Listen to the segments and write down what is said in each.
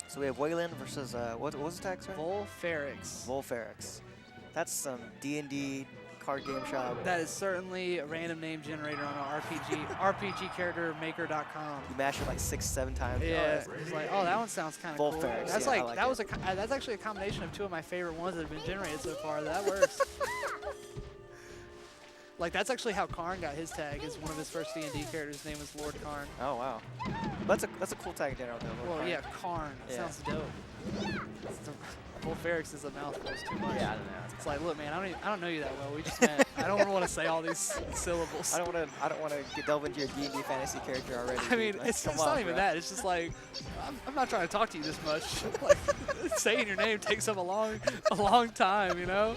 So we have Weilin versus, what was the tag, sorry? Vulfaerix. Vulfaerix. That's some D&D card game shop. That is certainly a random name generator on our RPGcharactermaker.com. You mash it like 6-7 times. Yeah, it's like, oh, that one sounds kind of cool. Vulfaerix, That's yeah, like, I like that it. was that's actually a combination of two of my favorite ones that have been generated so far. That works. Like, that's actually how Karn got his tag. Is one of his first D&D characters' name was Lord Karn. Oh, wow. That's a cool tag in general, though. Well, Karn. yeah, Karn. That sounds dope. Vulfaerix is a mouthful. It's too much. Yeah, I don't know. It's like, look, man, I don't know you that well. We just met. I don't want to say all these syllables. I don't want to delve into your D&D fantasy character already. I mean, like, it's come not on, even bro. that. It's just like, I'm not trying to talk to you this much. Like, saying your name takes up a long time, you know?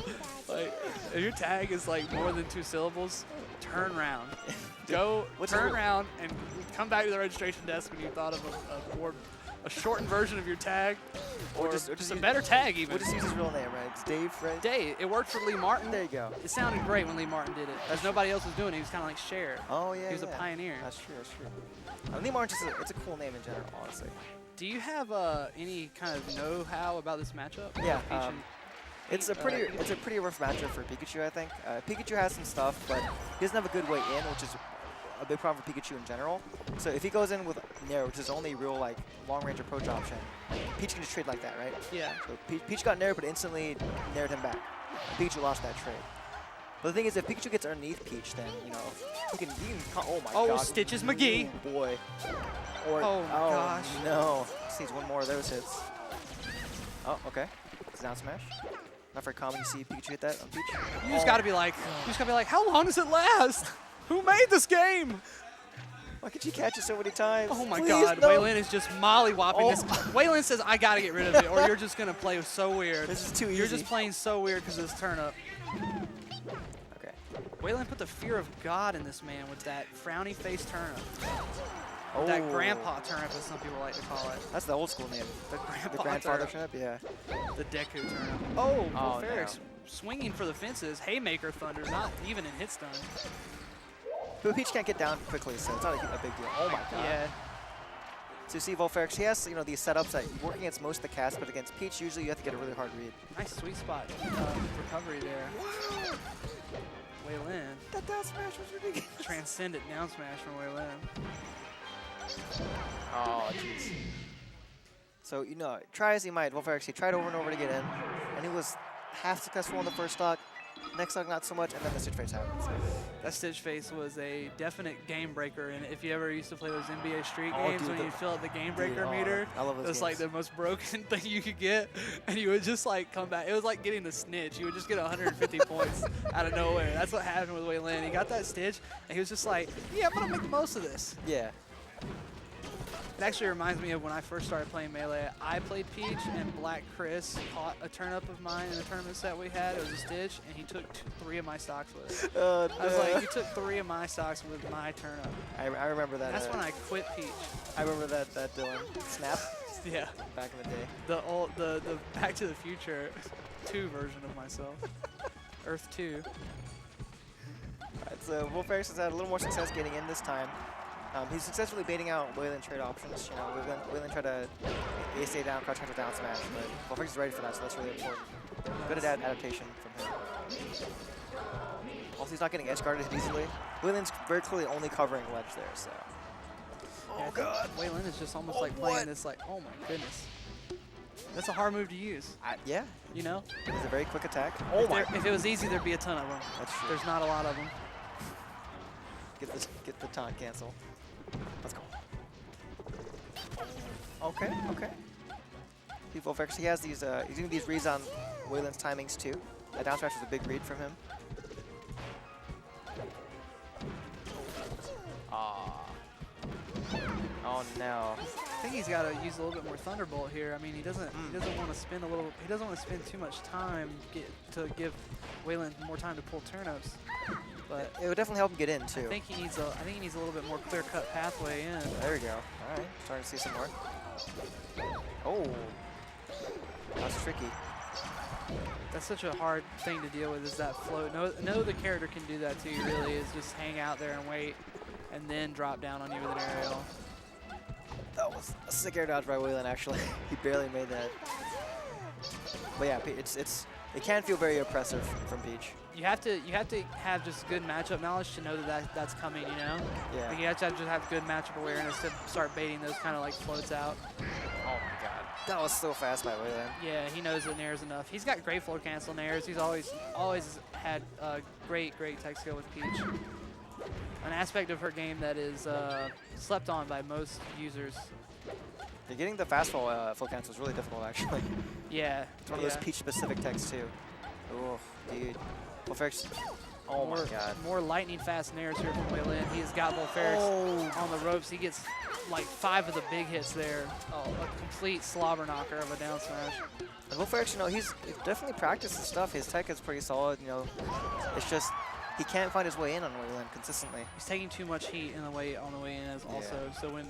Like, if your tag is like more than 2 syllables, turn around. Go, turn around and come back to the registration desk when you thought of a shortened version of your tag, or just a better tag even. We'll just use his real name, right? It's Dave, right? Dave. It worked for Lee Martin. There you go. It sounded great when Lee Martin did it. Because nobody else was doing it. He was kind of like Cher. Oh, yeah, He was a pioneer. That's true, that's true. Lee Martin, it's a cool name in general, honestly. Do you have any kind of know-how about this matchup? Yeah. It's a pretty rough matchup for Pikachu, I think. Pikachu has some stuff, but he doesn't have a good way in, which is a big problem for Pikachu in general. So if he goes in with Nair, which is the only real like long-range approach option, Peach can just trade like that, right? Yeah. So Peach got Nair, but instantly Naired him back. Pikachu lost that trade. But the thing is, if Pikachu gets underneath Peach, then you know he can. Oh my god. Oh, Stitches McGee. Ooh, boy. Or, oh my gosh. No. Just needs one more of those hits. Oh, okay. It's down smash. Not very common. You see Pikachu hit that on Peach. You just gotta be like, how long does it last? Who made this game? Why could you catch it so many times? Oh my Please, god, no. Weilin is just mollywopping this. Weilin says, I gotta get rid of it, or you're just gonna play so weird. This is too easy. You're just playing so weird because of this turnip. Okay. Weilin put the fear of God in this man with that frowny face turnip. Oh. That grandpa turnip, as some people like to call it. That's the old school name. The grandfather turnip, yeah. The Deku turnip. Oh, Vulfaerix no. swinging for the fences. Haymaker Thunder, not even in hit stun. But Peach can't get down quickly, so it's not a big deal. Oh my god. Yeah. So you see Vulfaerix, he has these setups that work against most of the cast, but against Peach, usually you have to get a really hard read. Nice sweet spot recovery there. Wow. Weilin. That down smash was ridiculous. Transcendent down smash from Weilin. Oh, jeez. So, try as he might, Vulfaerix, he tried over and over to get in, and he was half successful on the first stock. Next stock, not so much, and then the Stitch Face happens. That Stitch Face was a definite game breaker, and if you ever used to play those NBA Street games when you fill up the game breaker meter, I love those it was games. like the most broken thing you could get, and you would just like come back. It was like getting the snitch. You would just get 150 points out of nowhere. That's what happened with Weilin. He got that Stitch, and he was just like, yeah, I'm going to make the most of this. Yeah. It actually reminds me of when I first started playing Melee. I played Peach, and Black Chris caught a turnip of mine in the tournament set we had. It was a Stitch, and he took 3 of my stocks with it. No. I was like, you took 3 of my stocks with my turnip. I remember that. That's when I quit Peach. I remember that Dylan snap. Yeah. Back in the day. The Back to the Future 2 version of myself. Earth 2. Alright, so Vulfaerix has had a little more success getting in this time. He's successfully baiting out Weilin trade options. Weilin tried to ace A down, crouch counter down smash, but Vulfaerix is ready for that, so that's really important. Good adaptation from him. Also, he's not getting edge guarded easily. Weilin's very clearly only covering ledge there, so. Oh god. Weilin is just almost like playing this like, oh my goodness. That's a hard move to use. Yeah. You know? It's a very quick attack. If it was easy, there'd be a ton of them. That's true. There's not a lot of them. Get the taunt cancel. Let's go. Okay. Vulfaerix, he has these, he's doing these reads on Weilin's timings too. That down smash was a big read from him. Oh no. I think he's got to use a little bit more Thunderbolt here. I mean, he doesn't want to spend too much time to give Weilin more time to pull turnips. But it would definitely help him get in too. I think he needs a little bit more clear-cut pathway in. There we go. All right, starting to see some more. Oh, that's tricky. That's such a hard thing to deal with, is that float. No, the character can do that to you, really, is just hang out there and wait, and then drop down on you with an aerial. That was a sick air dodge by Weilin, actually. He barely made that. But yeah, it can feel very oppressive from Peach. You have to have just good matchup knowledge to know that's coming, you know? Yeah. Like you have to just have good matchup awareness to start baiting those kind of like floats out. Oh my god. That was so fast by Weilin. Yeah, he knows that Nair's enough. He's got great floor cancel Nairs. He's always had great tech skill with Peach. An aspect of her game that is slept on by most users. Yeah, getting the fast full cancel is really difficult, actually. Yeah. It's one of those Peach-specific techs, too. Oh, dude. Vulfaerix. Oh my god. More lightning fast Nairs here from Weilin. He's got Vulfaerix on the ropes. He gets like 5 of the big hits there. Oh, a complete slobber knocker of a down smash. And Vulfaerix, you know, he's definitely practiced his stuff. His tech is pretty solid, you know. It's just he can't find his way in on Weilin consistently. He's taking too much heat on the way in as also. So when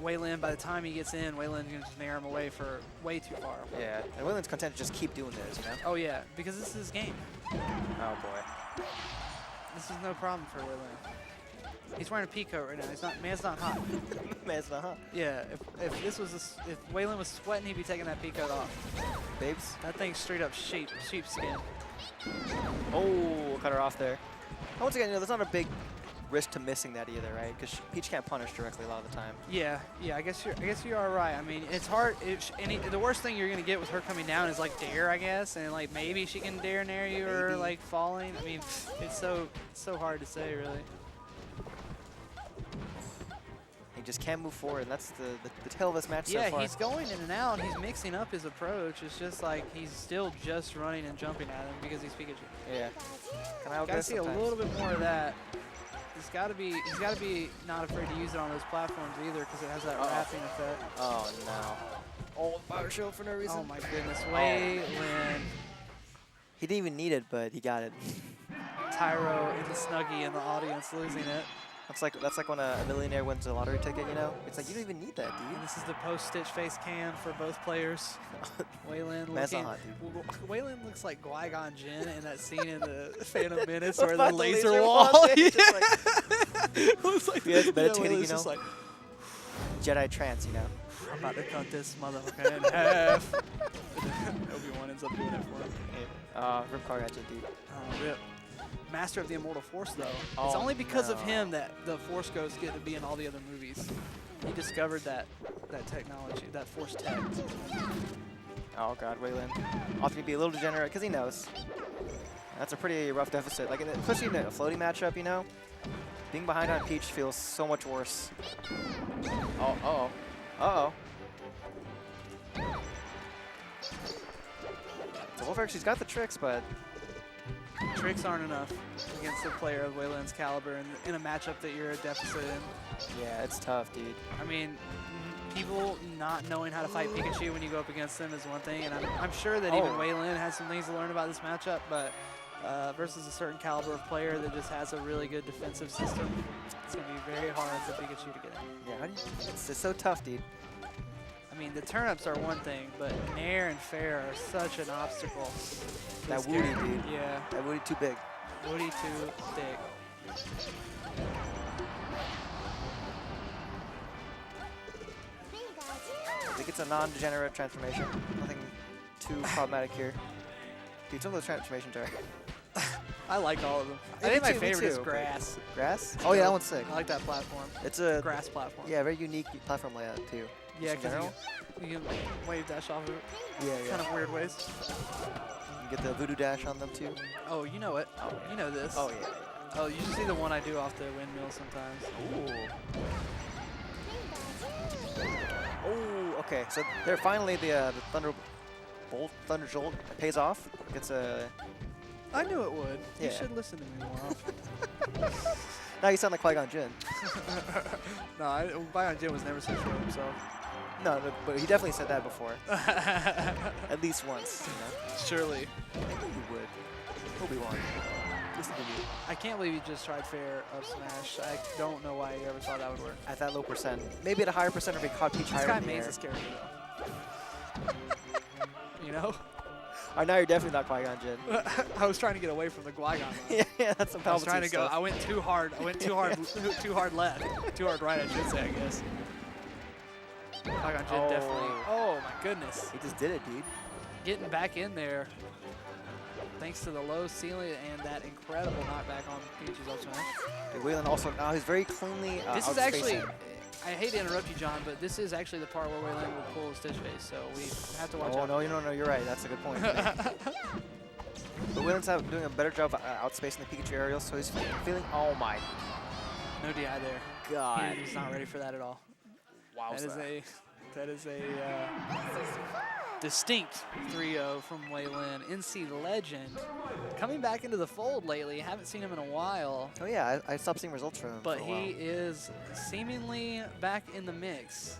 Weilin, by the time he gets in, Weilin's going to just nair him away for way too far. Yeah, and Weilin's content to just keep doing this, you know? Oh yeah, because this is his game. Oh boy. This is no problem for Weilin. He's wearing a peacoat right now. Man's not hot. Man's not hot. Yeah, if Weilin was sweating, he'd be taking that peacoat off. Babes. That thing's straight up sheepskin. Oh, cut her off there. And once again, you know, there's not a big risk to missing that either, right? Because Peach can't punish directly a lot of the time. Yeah. I guess you are right. I mean, it's hard. The worst thing you're gonna get with her coming down is like dare, I guess, and like maybe she can dare nair you or like falling. I mean, it's so hard to say, really. He just can't move forward, and that's the tail of this match so far. Yeah, he's going in and out. He's mixing up his approach. It's just like he's still just running and jumping at him because he's Pikachu. Yeah. Gotta see a little bit more of that. He's gotta be not afraid to use it on those platforms either because it has that wrapping effect. Oh no. Oh, power shield for no reason. Oh my goodness, Weilin. He didn't even need it, but he got it. Tyro in the Snuggie in the audience losing it. That's like when a millionaire wins a lottery ticket, you know? It's like, you don't even need that, dude. And this is the post-stitch face cam for both players. Weilin Weilin looks like Qui-Gon Jinn in that scene in the Phantom Menace where the laser wall. Looks like meditating, you know? Just like, Jedi trance, you know? I'm about to cut this motherfucker in half. Obi-Wan ends up doing it for him. Rip car got you, dude. Rip. Master of the Immortal Force, though. It's only because of him that the Force Ghosts get to be in all the other movies. He discovered that technology, that Force tech. Oh god, Weilin. Often to be a little degenerate because he knows. That's a pretty rough deficit. Like, especially in a floating matchup, you know? Being behind on Peach feels so much worse. Oh, uh-oh. So Vulfaerix, she's got the tricks, but Tricks aren't enough against a player of Weilin's caliber in a matchup that you're a deficit in. yeah, it's tough, dude. I mean, people not knowing how to fight Pikachu when you go up against them is one thing, and I'm sure that even Weilin has some things to learn about this matchup, but versus a certain caliber of player that just has a really good defensive system, it's going to be very hard for Pikachu to get in. Yeah, it's so tough, dude. I mean, the turnips are one thing, but Nair and Fair are such an obstacle. That Woody, dude. Yeah. That Woody too big. Woody too big. I think it's a non-degenerate transformation. Nothing too problematic here. Dude, some of those transformations are... I like all of them. Yeah, I think my me favorite too, is Grass. Grass? Oh yeah, that one's sick. I like that platform. It's a Grass platform. Yeah, very unique platform layout too. Yeah, Just in because general. you can wave dash off of it. Yeah, Kind of weird ways. You can get the voodoo dash on them too. Oh, you know it. Oh, You know this. Oh yeah. Oh, you should see the one I do off the windmill sometimes. Ooh. Oh, okay. So there finally the Thunder Jolt pays off. Gets a. I knew it would. You Yeah. should listen to me more often. Now you sound like Qui-Gon Jinn. No, Qui-Gon Jinn was never so sure of himself. No, but he definitely said that before. At least once. You know? Surely. I think he would. Obi-Wan. Listen to me. I can't believe you just tried fair up smash. I don't know why you ever thought that would work. At that low percent. Maybe at a higher percent if he caught Peach higher This guy in the mains air. this character though. You know? Alright, now you're definitely not Qui-Gon Jinn. I was trying to get away from the Qui-Gon. yeah, that's some Palpatine I was trying to go. stuff. I went too hard. I went too hard. Too hard left. Too hard right, I should say, I guess. Qui-Gon Jinn definitely. Oh my goodness. He just did it, dude. Getting back in there thanks to the low ceiling and that incredible knockback on Pikachu's up smash. Dude, Weilin also, now he's very cleanly This is actually, outspacing. I hate to interrupt you, John, but this is actually the part where Weilin will pull his Stitch Face, so we have to watch out. Oh, no, you're right. That's a good point. But Weilin's doing a better job outspacing the Pikachu aerial, so he's feeling, oh my No DI there. god. He's not ready for that at all. Wow. That is a distinct 3-0 from Weilin. NC legend. Coming back into the fold lately. Haven't seen him in a while. Oh yeah, I stopped seeing results from him But for a while. he is seemingly back in the mix.